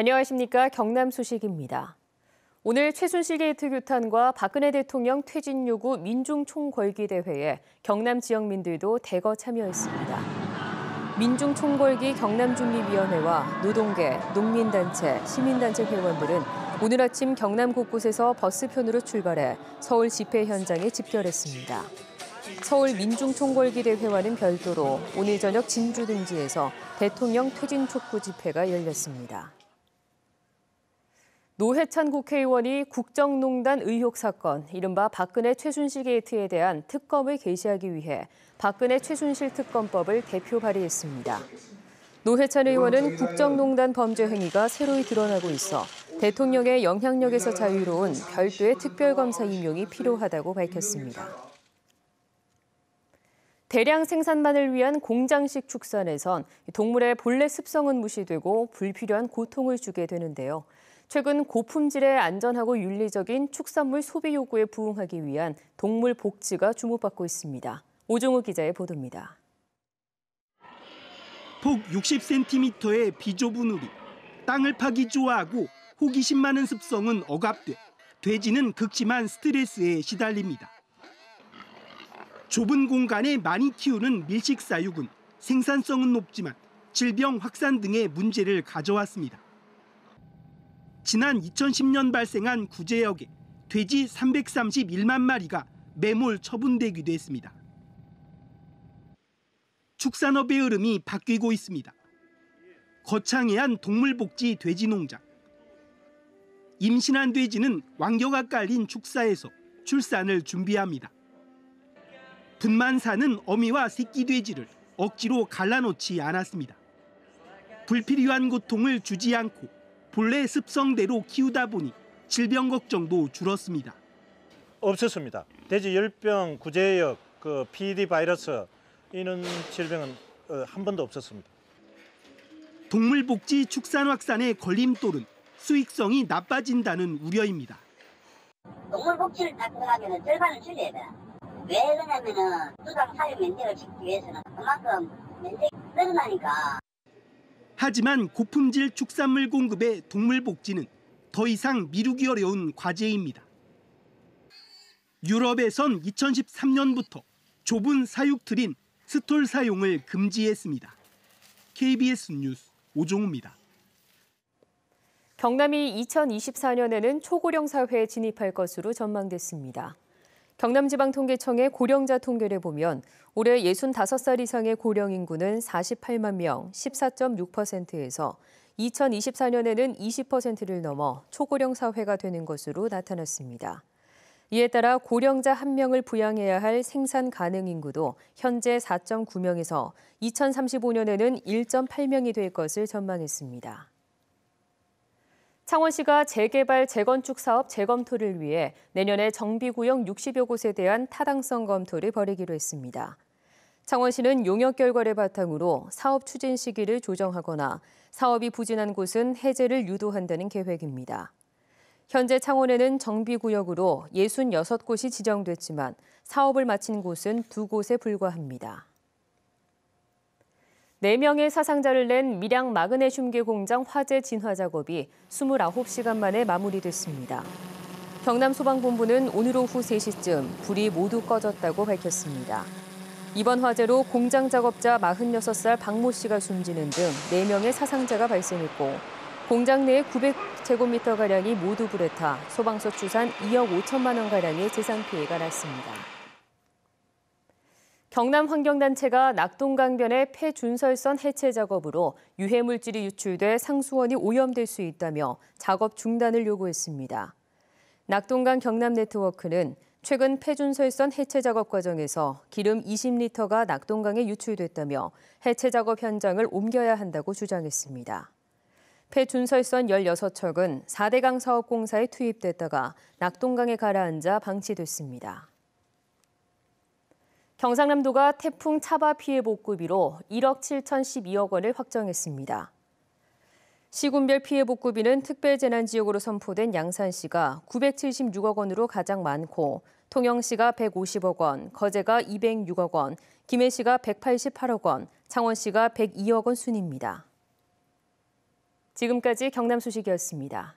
안녕하십니까. 경남 소식입니다. 오늘 최순실 게이트 규탄과 박근혜 대통령 퇴진 요구 민중 총궐기 대회에 경남 지역민들도 대거 참여했습니다. 민중 총궐기 경남중립위원회와 노동계, 농민단체, 시민단체 회원들은 오늘 아침 경남 곳곳에서 버스편으로 출발해 서울 집회 현장에 집결했습니다. 서울 민중총궐기 대회와는 별도로 오늘 저녁 진주 등지에서 대통령 퇴진 촉구 집회가 열렸습니다. 노회찬 국회의원이 국정농단 의혹 사건, 이른바 박근혜 최순실 게이트에 대한 특검을 개시하기 위해 박근혜 최순실 특검법을 대표 발의했습니다. 노회찬 의원은 국정농단 범죄 행위가 새로이 드러나고 있어 대통령의 영향력에서 자유로운 별도의 특별검사 임용이 필요하다고 밝혔습니다. 대량 생산만을 위한 공장식 축산에선 동물의 본래 습성은 무시되고 불필요한 고통을 주게 되는데요. 최근 고품질의 안전하고 윤리적인 축산물 소비 요구에 부응하기 위한 동물 복지가 주목받고 있습니다. 오종우 기자의 보도입니다. 폭 60cm의 비좁은 우리, 땅을 파기 좋아하고 호기심 많은 습성은 억압돼 돼지는 극심한 스트레스에 시달립니다. 좁은 공간에 많이 키우는 밀식사육은 생산성은 높지만 질병 확산 등의 문제를 가져왔습니다. 지난 2010년 발생한 구제역에 돼지 331만 마리가 매몰 처분되기도 했습니다. 축산업의 흐름이 바뀌고 있습니다. 거창해한 동물복지 돼지농장. 임신한 돼지는 왕겨가 깔린 축사에서 출산을 준비합니다. 분만 사는 어미와 새끼 돼지를 억지로 갈라놓지 않았습니다. 불필요한 고통을 주지 않고 본래 습성대로 키우다 보니 질병 걱정도 줄었습니다. 없었습니다. 돼지 열병, 구제역, PD 바이러스 이런 질병은 한 번도 없었습니다. 동물복지 축산 확산의 걸림돌은 수익성이 나빠진다는 우려입니다. 동물복지를 닦아가면 절반을 줄여야 돼. 왜 그러냐면은 수당 사육 면적을 짓기 위해서는 그만큼 면적이 늘어나니까. 하지만 고품질 축산물 공급의 동물복지는 더 이상 미루기 어려운 과제입니다. 유럽에선 2013년부터 좁은 사육틀인 스톨 사용을 금지했습니다. KBS 뉴스 오종우입니다. 경남이 2024년에는 초고령 사회에 진입할 것으로 전망됐습니다. 경남지방통계청의 고령자 통계를 보면 올해 65살 이상의 고령 인구는 48만 명, 14.6%에서 2024년에는 20%를 넘어 초고령 사회가 되는 것으로 나타났습니다. 이에 따라 고령자 1명을 부양해야 할 생산 가능 인구도 현재 4.9명에서 2035년에는 1.8명이 될 것을 전망했습니다. 창원시가 재개발, 재건축 사업 재검토를 위해 내년에 정비구역 60여 곳에 대한 타당성 검토를 벌이기로 했습니다. 창원시는 용역 결과를 바탕으로 사업 추진 시기를 조정하거나 사업이 부진한 곳은 해제를 유도한다는 계획입니다. 현재 창원에는 정비구역으로 66곳이 지정됐지만 사업을 마친 곳은 2곳에 불과합니다. 4명의 사상자를 낸 밀양 마그네슘계 공장 화재 진화 작업이 29시간 만에 마무리됐습니다. 경남소방본부는 오늘 오후 3시쯤 불이 모두 꺼졌다고 밝혔습니다. 이번 화재로 공장 작업자 46살 박모 씨가 숨지는 등 4명의 사상자가 발생했고 공장 내에 900제곱미터가량이 모두 불에 타 소방서 추산 2억 5천만 원가량의 재산 피해가 났습니다. 경남환경단체가 낙동강변의 폐준설선 해체 작업으로 유해물질이 유출돼 상수원이 오염될 수 있다며 작업 중단을 요구했습니다. 낙동강 경남네트워크는 최근 폐준설선 해체 작업 과정에서 기름 20리터가 낙동강에 유출됐다며 해체 작업 현장을 옮겨야 한다고 주장했습니다. 폐준설선 16척은 4대강 사업공사에 투입됐다가 낙동강에 가라앉아 방치됐습니다. 경상남도가 태풍 차바 피해 복구비로 1억 7,012억 원을 확정했습니다. 시군별 피해 복구비는 특별재난지역으로 선포된 양산시가 976억 원으로 가장 많고 통영시가 150억 원, 거제가 206억 원, 김해시가 188억 원, 창원시가 102억 원 순입니다. 지금까지 경남 소식이었습니다.